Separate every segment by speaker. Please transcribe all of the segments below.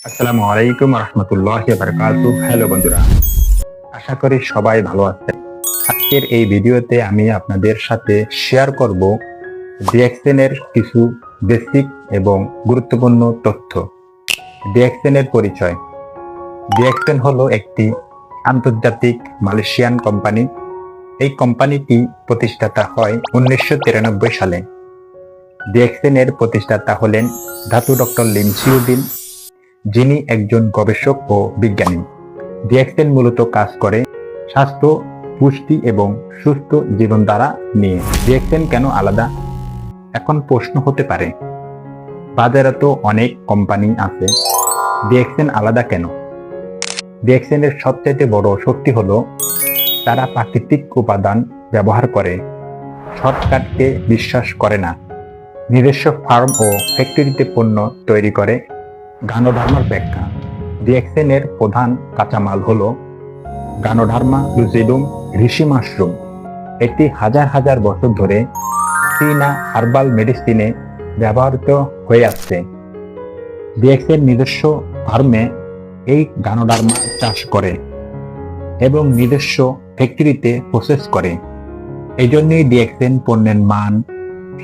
Speaker 1: আসসালামু আলাইকুম রহমতুল্লাহি ওয়া বারাকাতুহু। হ্যালো বন্ধুরা, আশা করি সবাই ভালো আছেন। আজকের এই ভিডিওতে আমি আপনাদের সাথে শেয়ার করব ডিএক্সএন এর কিছু বেসিক এবং গুরুত্বপূর্ণ তথ্য। ডিএক্সএন এর পরিচয়। ডিএক্সএন হলো একটি আন্তর্জাতিক মালয়েশিয়ান কোম্পানি। এই কোম্পানিটি প্রতিষ্ঠাতা হয় 1993 সালে। ডিএক্সএন এর প্রতিষ্ঠাতা হলেন ধাতু ডক্টর লিম সিউডিন, যিনি একজন গবেষক ও বিজ্ঞানী। ডিএক্সএন মূলত কাজ করে স্বাস্থ্য, পুষ্টি এবং সুস্থ জীবনধারা নিয়ে। ডিএক্সএন কেন আলাদা? এখন প্রশ্ন হতে পারে, বাজারে তো অনেক কোম্পানি আছে, ডিএক্সএন আলাদা কেন? ডিএক্সএন এর সবচেয়ে বড় শক্তি হলো তারা প্রাকৃতিক উপাদান ব্যবহার করে, শর্টকাটকে বিশ্বাস করে না। নিজস্ব ফার্ম ও ফ্যাক্টরিতে পণ্য তৈরি করে। গানোডার্মার ব্যাখ্যা। ডিএক্সএন এর প্রধান কাঁচামাল হলো গানোডার্মা লুসিডুম ঋষি মাশরুম। এটি হাজার হাজার বছর ধরে চীনা হার্বাল মেডিসিনে ব্যবহৃত হয়ে আসছে। ডিএক্সএন নিজস্ব ফার্মে এই গানোডার্মা চাষ করে এবং নিজস্ব ফ্যাক্টরিতে প্রসেস করে। এই জন্যই ডিএক্সএন পণ্যের মান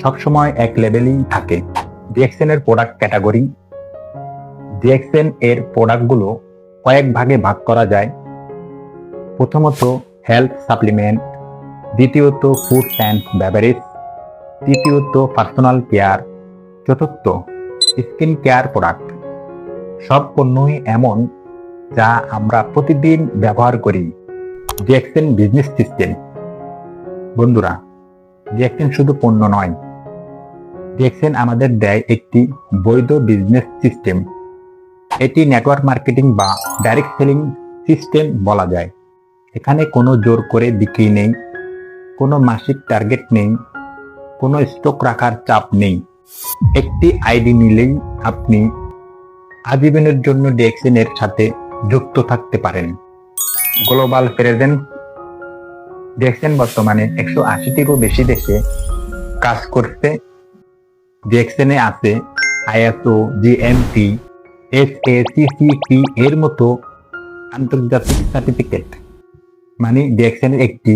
Speaker 1: সবসময় এক লেভেলই থাকে। ডিএক্সএন এর প্রোডাক্ট ক্যাটাগরি। ডিএক্সএন এর প্রোডাক্টগুলো কয়েক ভাগে ভাগ করা যায়। প্রথমত হেলথ সাপ্লিমেন্ট, দ্বিতীয়ত ফুড অ্যান্ড বেভারেজ, তৃতীয়ত পার্সোনাল কেয়ার, চতুর্থ স্কিন কেয়ার প্রোডাক্ট। সব পণ্যই এমন যা আমরা প্রতিদিন ব্যবহার করি। DXN business system. বন্ধুরা, ডিএক্সএন শুধু পণ্য নয়, ডিএক্সএন আমাদের দেয় একটি বৈধ বিজনেস সিস্টেম। এটি নেটওয়ার্ক মার্কেটিং বা ডাইরেক্ট সেলিং সিস্টেম বলা যায়। এখানে কোনো জোর করে বিক্রি নেই, কোনো মাসিক টার্গেট নেই, কোনো স্টক রাখার চাপ নেই। একটি আইডি নিলেই আপনি আজীবনের জন্য ডিএক্সএন এর সাথে যুক্ত থাকতে পারেন। Global presence. ডিএক্সএন বর্তমানে 180টিরও বেশি দেশে কাজ করছে। ডিএক্সএন এ আছে আইএসও, জিএমপি, এসএসিসিপি এর মতো আন্তর্জাতিক সার্টিফিকেট। মানে ডিএক্সএন একটি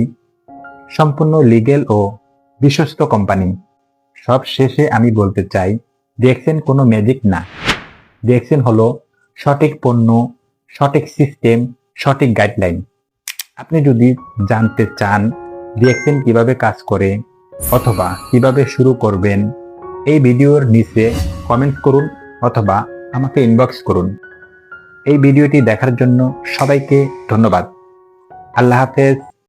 Speaker 1: সম্পূর্ণ লিগ্যাল ও বিশ্বস্ত কোম্পানি। সব শেষে আমি বলতে চাই, ডিএক্সএন কোনো ম্যাজিক না। ডিএক্সএন হলো সঠিক পণ্য, সঠিক সিস্টেম, সঠিক গাইডলাইন। আপনি যদি জানতে চান ডিএক্সএন কিভাবে কাজ করে অথবা কিভাবে শুরু করবেন, এই ভিডিওর নিচে কমেন্ট করুন অথবা আমাকে ইনবক্স করুন। এই ভিডিওটি দেখার জন্য সবাইকে ধন্যবাদ। আল্লাহ হাফেজ।